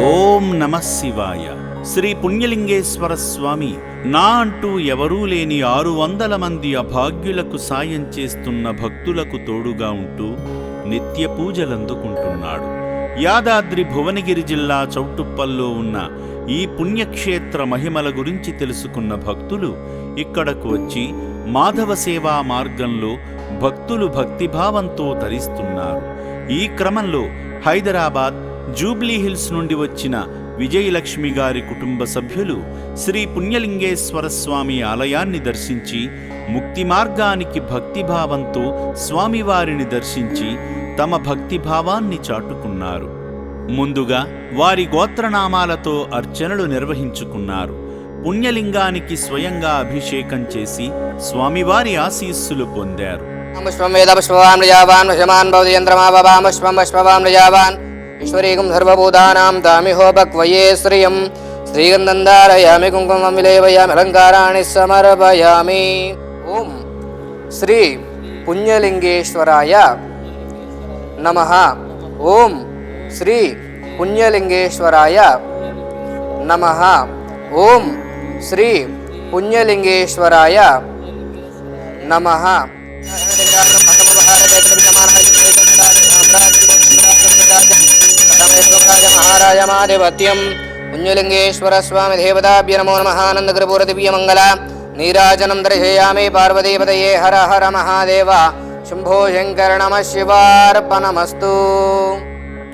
ఓం నమః శివాయ. శ్రీ పుణ్యలింగేశ్వర స్వామి నా అంటూ ఎవరూ లేని 600 మంది అభాగ్యులకు సాయం చేస్తున్న భక్తులకు తోడుగా ఉంటూ నిత్య పూజలందుకుంటున్నాడు. యాదాద్రి భువనగిరి జిల్లా చౌటుప్పల్లో ఉన్న ఈ పుణ్యక్షేత్ర మహిమల గురించి తెలుసుకున్న భక్తులు ఇక్కడకు వచ్చి మాధవ సేవా మార్గంలో భక్తులు భక్తిభావంతో తరిస్తున్నారు. ఈ క్రమంలో హైదరాబాద్ జూబ్లీహిల్స్ నుండి వచ్చిన విజయలక్ష్మి గారి కుటుంబ సభ్యులు శ్రీ పుణ్యలింగేశ్వర స్వామి ఆలయాన్ని దర్శించి ముక్తి మార్గానికి భక్తిభావంతో స్వామివారిని దర్శించి తమ భక్తిభావాన్ని చాటుకున్నారు. ముందుగా వారి గోత్రనామాలతో అర్చనలు నిర్వహించుకున్నారు. పుణ్యలింగానికి స్వయంగా అభిషేకం చేసి స్వామివారి ఆశీస్సులు పొందారు. ఈశ్వరీకం సర్వభూతానాం తామిహోపక్వయే శ్రియం శ్రీగంధం ధారయామి కుంకుమం విలేవయామి అలంకారాణి సమర్పయామి. ఓం శ్రీ పుణ్యలింగేశ్వరాయ నమః. ఓం శ్రీ పుణ్యలింగేశ్వరాయ నమః. ఓం శ్రీ పుణ్యలింగేశ్వరాయ నమః. మహారాజమాధిపత్యం పుణ్యలింగేశ్వర స్వామి దేవతాభ్య నమో నమః. ఆనందకర్పూర దివ్యమంగళ నీరాజనం దర్శయామి. పార్వతీపతయే హర హర మహాదేవ శంభో శంకర నమః శివార్పణమస్తు.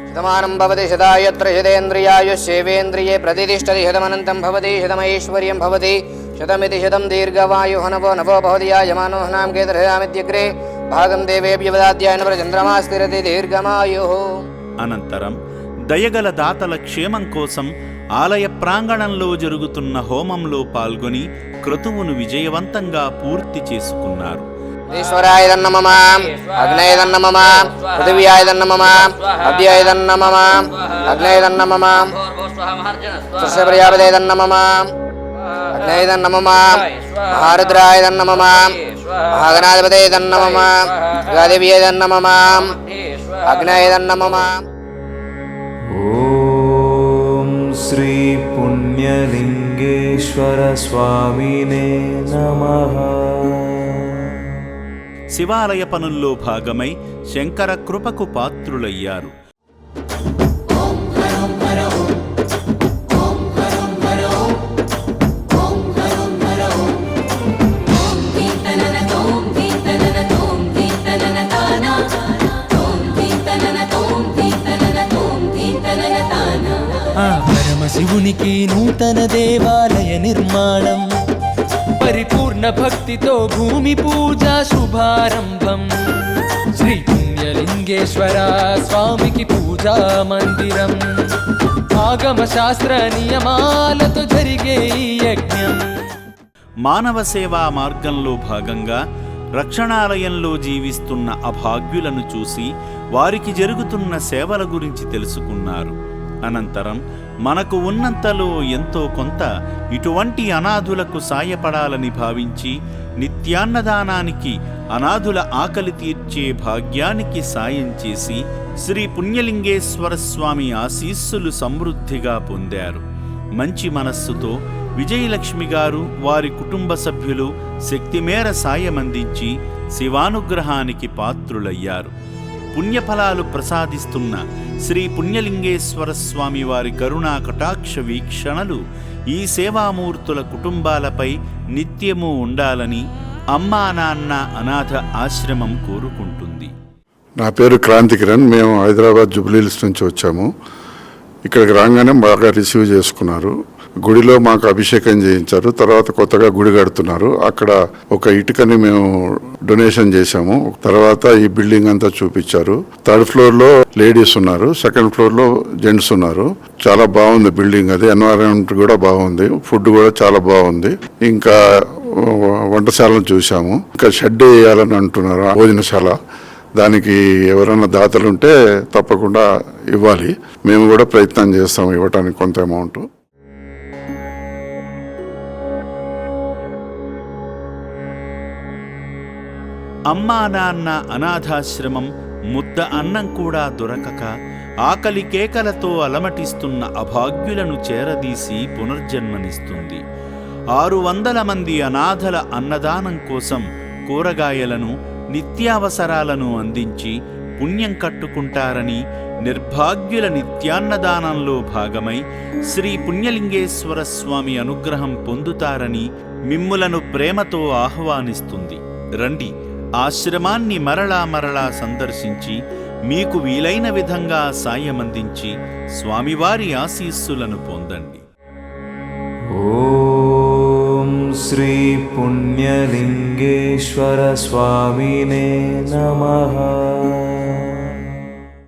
శతమానం భవతి శతాయత్ర శతేంద్రియాయుష్యేవేంద్రియే ప్రతిష్టతి శతమనంతం భవతి శతమైశ్వర్యం భవతి శతమితి శతం దీర్ఘవాయుః నవో నవో భవతి యాజమానో నాం కేతర్హయామిత్యగ్రే భాగం దేవేభ్య వదాధ్యాయన చంద్రమా స్థిరతి దీర్ఘమాయుః. అనంతరం దయగల దాతల క్షేమం కోసం ఆలయ ప్రాంగణంలో జరుగుతున్న హోమంలో పాల్గొని క్రతువును విజయవంతంగా పూర్తి చేసుకున్నారు. ఈశ్వరాయ నమః. అగ్నయ నమః. పృథివ్యాయ నమః. అద్యాయ నమః. అగ్నయ నమః. సస్యప్రజాపతే నమః. అగ్నయ నమః. మహారుద్రాయ నమః. మహాగణాధిపతే నమః. గాదేవ్యే నమః. అగ్నయ నమః. ఓం శ్రీ పుణ్యలింగేశ్వర స్వామినే నమః. శివాలయ పనుల్లో భాగమై శంకర కృపకు పాత్రులయ్యారు. శివునికి నూతన దేవాలయ నిర్మాణం, పరిపూర్ణ భక్తితో భూమి పూజ శుభారంభం. శ్రీ పుణ్యలింగేశ్వర స్వామికి పూజా మందిరం, ఆగమ శాస్త్ర నియమాలతో జరిగే ఈ యజ్ఞం. మానవ సేవా మార్గంలో భాగంగా రక్షణాలయంలో జీవిస్తున్న అభాగ్యులను చూసి వారికి జరుగుతున్న సేవల గురించి తెలుసుకున్నారు. అనంతరం మనకు ఉన్నంతలో ఎంతో కొంత ఇటువంటి అనాథులకు సాయపడాలని భావించి నిత్యాన్నదానానికి అనాథుల ఆకలి తీర్చే భాగ్యానికి సాయం చేసి శ్రీ పుణ్యలింగేశ్వర స్వామి ఆశీస్సులు సమృద్ధిగా పొందారు. మంచి మనస్సుతో విజయలక్ష్మి గారు వారి కుటుంబ సభ్యులు శక్తిమేర సాయమందించి శివానుగ్రహానికి పాత్రులయ్యారు. పుణ్యఫలాలు ప్రసాదిస్తున్న శ్రీ పుణ్యలింగేశ్వర స్వామి వారి కరుణా కటాక్ష వీక్షణలు ఈ సేవామూర్తుల కుటుంబాలపై నిత్యము ఉండాలని అమ్మా నాన్న అనాథ ఆశ్రమం కోరుకుంటుంది. నా పేరు క్రాంతి కిరణ్. మేము హైదరాబాద్ జూబ్లీహిల్స్ నుంచి వచ్చాము. ఇక్కడికి రాగానే బాగా రిసీవ్ చేసుకున్నారు. గుడిలో మాకు అభిషేకం చేయించారు. తర్వాత కొత్తగా గుడి కడుతున్నారు. అక్కడ ఒక ఇటుకని మేము డొనేషన్ చేశాము. తర్వాత ఈ బిల్డింగ్ అంతా చూపించారు. 3rd ఫ్లోర్ లో లేడీస్ ఉన్నారు, 2nd ఫ్లోర్ లో జెంట్స్ ఉన్నారు. చాలా బాగుంది బిల్డింగ్. అది ఎన్వైరన్మెంట్ కూడా బాగుంది, ఫుడ్ కూడా చాలా బాగుంది. ఇంకా వంటశాలను చూసాము. ఇంకా షెడ్ వేయాలని అంటున్నారు, భోజనశాల. దానికి ఎవరైనా దాతలుంటే తప్పకుండా ఇవ్వాలి. మేము కూడా ప్రయత్నం చేస్తాము ఇవ్వడానికి కొంత అమౌంట్. అమ్మా నాన్న అనాథాశ్రమం ముద్ద అన్నం కూడా దొరకక ఆకలి కేకలతో అలమటిస్తున్న అభాగ్యులను చేరదీసి పునర్జన్మనిస్తుంది. 600 మంది అనాథల అన్నదానం కోసం కూరగాయలను, నిత్యావసరాలను అందించి పుణ్యం కట్టుకుంటారని, నిర్భాగ్యుల నిత్యాన్నదానంలో భాగమై శ్రీ పుణ్యలింగేశ్వర స్వామి అనుగ్రహం పొందుతారని మిమ్ములను ప్రేమతో ఆహ్వానిస్తుంది. రండి, ఆశ్రమాన్ని మరలా మరలా సందర్శించి మీకు వీలైన విధంగా సాయమందించి స్వామివారి ఆశీస్సులను పొందండి. ఓం శ్రీ పుణ్యలింగేశ్వర స్వామినే నమః.